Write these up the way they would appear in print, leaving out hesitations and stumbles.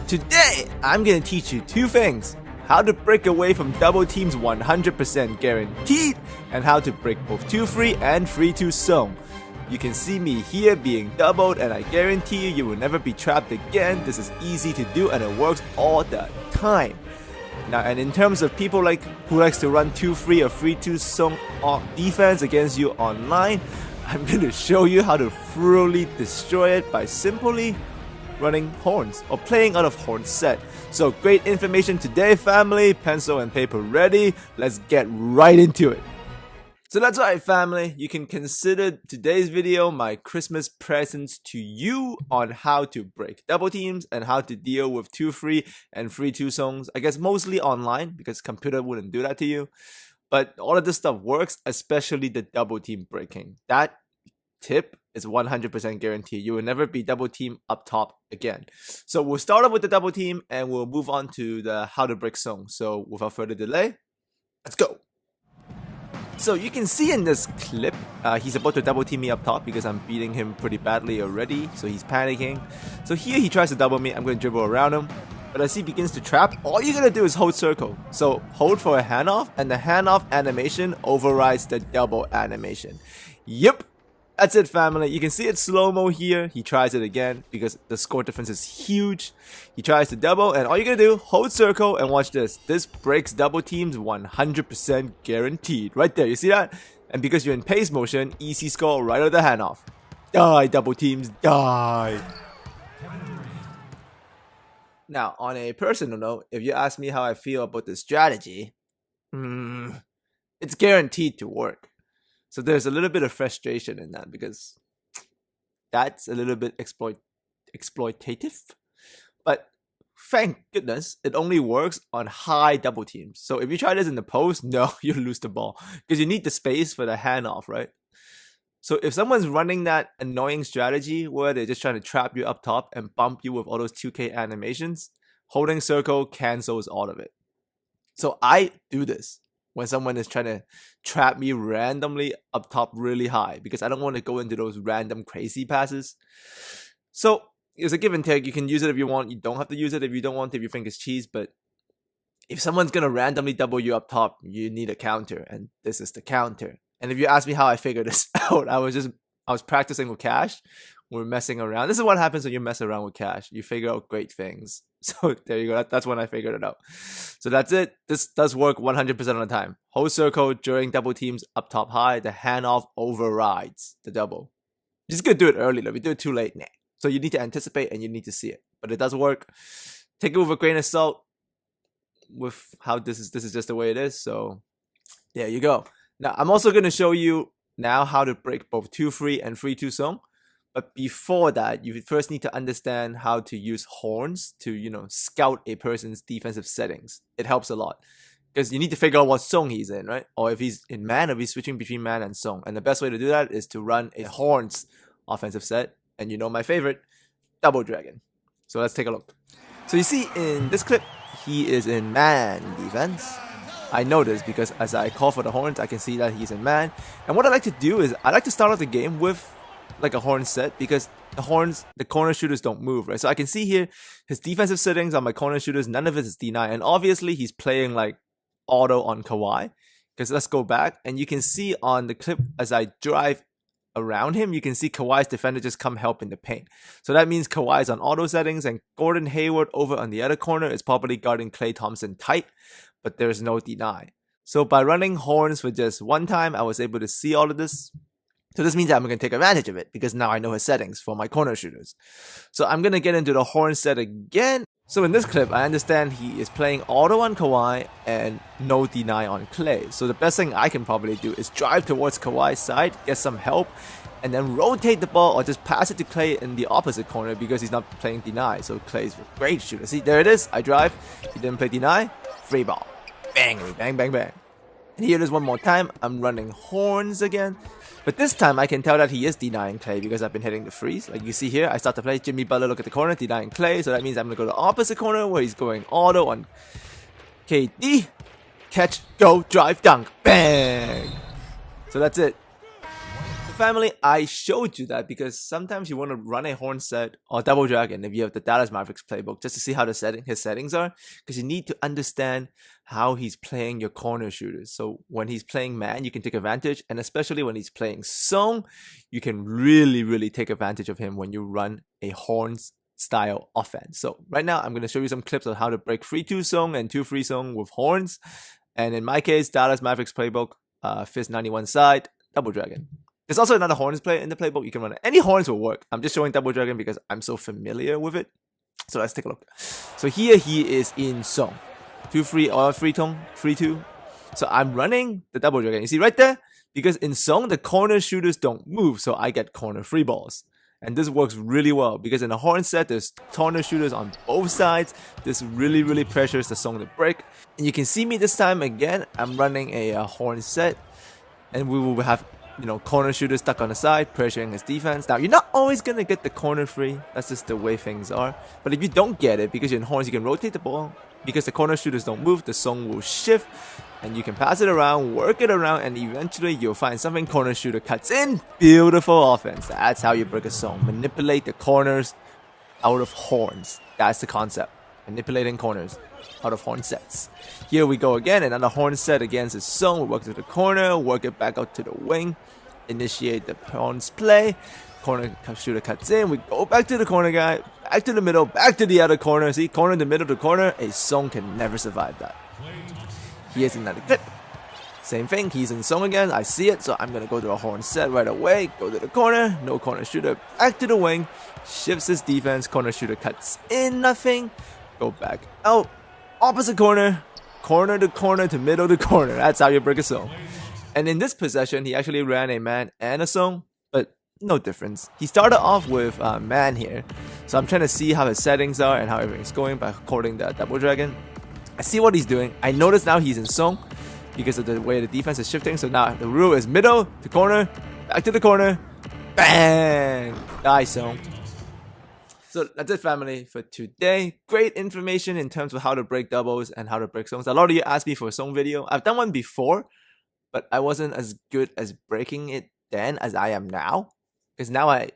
Today, I'm gonna teach you two things. How to break away from double teams 100% guaranteed, and how to break both 2-free and 3-2 zone. You can see me here being doubled, and I guarantee you will never be trapped again. This is easy to do and it works all the time. Now, and in terms of people who likes to run 2-free or 3-2 zone defense against you online, I'm going to show you how to thoroughly destroy it by simply running horns or playing out of horn set. So great information today, family. Pencil and paper ready. Let's get right into it. So that's right, family. You can consider today's video my Christmas presents to you on how to break double teams and how to deal with 2-free and 3-2 zones. I guess mostly online because computer wouldn't do that to you. But all of this stuff works, especially the double team breaking. That tip is 100% guaranteed. You will never be double team up top again. So we'll start off with the double team and we'll move on to the how to break zone. So without further delay, let's go. So you can see in this clip, he's about to double team me up top because I'm beating him pretty badly already. So he's panicking. So here he tries to double me. I'm going to dribble around him. But as he begins to trap, all you're going to do is hold circle. So hold for a handoff, and the handoff animation overrides the double animation. Yep. That's it, family. You can see it slow-mo here. He tries it again because the score difference is huge. He tries to double, and all you're going to do, hold circle and watch this. This breaks double teams 100% guaranteed. Right there, you see that? And because you're in pace motion, easy score right out of the handoff. Die, double teams, die. Now, on a personal note, if you ask me how I feel about this strategy, it's guaranteed to work. So there's a little bit of frustration in that because that's a little bit exploitative. But thank goodness, it only works on high double teams. So if you try this in the post, no, you lose the ball because you need the space for the handoff, right? So if someone's running that annoying strategy where they're just trying to trap you up top and bump you with all those 2K animations, holding circle cancels all of it. So I do this when someone is trying to trap me randomly up top really high because I don't want to go into those random crazy passes. So it's a give and take. You can use it if you want. You don't have to use it if you don't want, if you think it's cheese. But if someone's going to randomly double you up top, you need a counter. And this is the counter. And if you ask me how I figured this out, I was practicing with Cash. We're messing around. This is what happens when you mess around with Cash. You figure out great things. So there you go. That's when I figured it out. So that's it. This does work 100% of the time. Hold circle during double teams up top high. The handoff overrides the double. You're just going to do it early though. If you do it too late, nah. So you need to anticipate and you need to see it. But it does work. Take it with a grain of salt with how this is just the way it is. So there you go. Now I'm also going to show you now how to break both 2-free and 3-2 zone. But before that, you first need to understand how to use horns to, scout a person's defensive settings. It helps a lot. Because you need to figure out what zone he's in, right? Or if he's in man, or if he's switching between man and zone. And the best way to do that is to run a horns offensive set. And you know my favorite, Double Dragon. So let's take a look. So you see in this clip, he is in man defense. I know this because as I call for the horns, I can see that he's in man. And what I like to do is I like to start off the game with like a horn set because the corner shooters don't move, right? So I can see here his defensive settings on my corner shooters, none of it is D9, and obviously he's playing like auto on Kawhi. Because let's go back and you can see on the clip as I drive around him, you can see Kawhi's defender just come help in the paint. So that means Kawhi's on auto settings and Gordon Hayward over on the other corner is probably guarding Klay Thompson tight, but there's no D9. So by running horns for just one time, I was able to see all of this. So this means I'm going to take advantage of it because now I know his settings for my corner shooters. So I'm going to get into the horn set again. So in this clip, I understand he is playing auto on Kawhi and no D9 on Klay. So the best thing I can probably do is drive towards Kawhi's side, get some help, and then rotate the ball or just pass it to Klay in the opposite corner because he's not playing D9. So Klay's a great shooter. See, there it is. I drive. He didn't play D9. Free ball. Bang, bang, bang, bang. And here it is one more time. I'm running horns again. But this time I can tell that he is denying Klay because I've been hitting the freeze. Like you see here, I start to play Jimmy Butler, look at the corner, denying Klay. So that means I'm going to go to the opposite corner where he's going auto on KD. Catch, go, drive, dunk. Bang! So that's it. Family, I showed you that because sometimes you want to run a horn set or double dragon if you have the Dallas Mavericks playbook just to see how his settings are, because you need to understand how he's playing your corner shooters. So when he's playing man, you can take advantage, and especially when he's playing Song, you can really take advantage of him when you run a horns style offense. So right now I'm going to show you some clips on how to break 3-2 Song and 2-3 Song with horns. And in my case, Dallas Mavericks playbook, Fist 91 side, double dragon. There's also another horns play in the playbook. You can run it. Any horns will work. I'm just showing double dragon because I'm so familiar with it. So let's take a look. So here he is in Song. 2-3 or 3-2. So I'm running the double dragon. You see right there? Because in Song, the corner shooters don't move. So I get corner free balls. And this works really well because in a horn set, there's corner shooters on both sides. This really pressures the Song to break. And you can see me this time again. I'm running a horn set. And we will have, corner shooter stuck on the side, pressuring his defense. Now, you're not always going to get the corner free. That's just the way things are. But if you don't get it, because you're in horns, you can rotate the ball. Because the corner shooters don't move, the Song will shift. And you can pass it around, work it around, and eventually you'll find something corner shooter cuts in. Beautiful offense. That's how you break a Song. Manipulate the corners out of horns. That's the concept. Manipulating corners out of horn sets. Here we go again, another horn set against the Song. We work to the corner, work it back out to the wing, initiate the horns play. Corner shooter cuts in, we go back to the corner guy, back to the middle, back to the other corner. See, corner in the middle of the corner, a Song can never survive that. Here's another clip. Same thing, he's in Song again, I see it, so I'm going to go to a horn set right away, go to the corner, no corner shooter, back to the wing, shifts his defense, corner shooter cuts in, nothing, go back out, opposite corner, corner to corner to middle to corner. That's how you break a Song. And in this possession, he actually ran a man and a Song, but no difference. He started off with man here, so I'm trying to see how his settings are and how everything's going by recording the double dragon. I see what he's doing. I notice now he's in Song because of the way the defense is shifting. So now the rule is middle to corner, back to the corner, bang! Nice Song. So that's it, family, for today. Great information in terms of how to break doubles and how to break Songs. A lot of you asked me for a Song video. I've done one before, but I wasn't as good as breaking it then as I am now. Because now I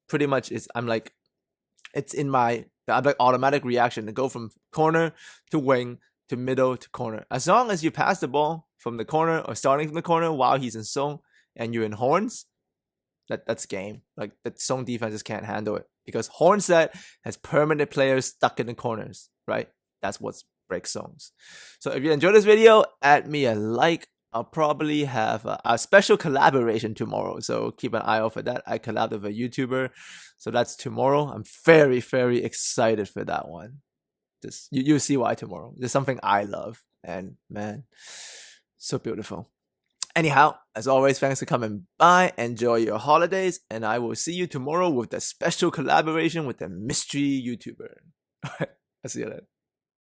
pretty much it's in my automatic reaction to go from corner to wing to middle to corner. As long as you pass the ball from the corner or starting from the corner while he's in Song and you're in horns, that's game. Like, the Song defense just can't handle it. Because horn set has permanent players stuck in the corners, right? That's what breaks Songs. So if you enjoyed this video, add me a like. I'll probably have a special collaboration tomorrow, so keep an eye out for that. I collabed with a YouTuber, so that's tomorrow. I'm very excited for that one. Just you'll see why tomorrow. There's something I love, and man, so beautiful. Anyhow, as always, thanks for coming by. Enjoy your holidays, and I will see you tomorrow with the special collaboration with the mystery YouTuber. I'll see you then.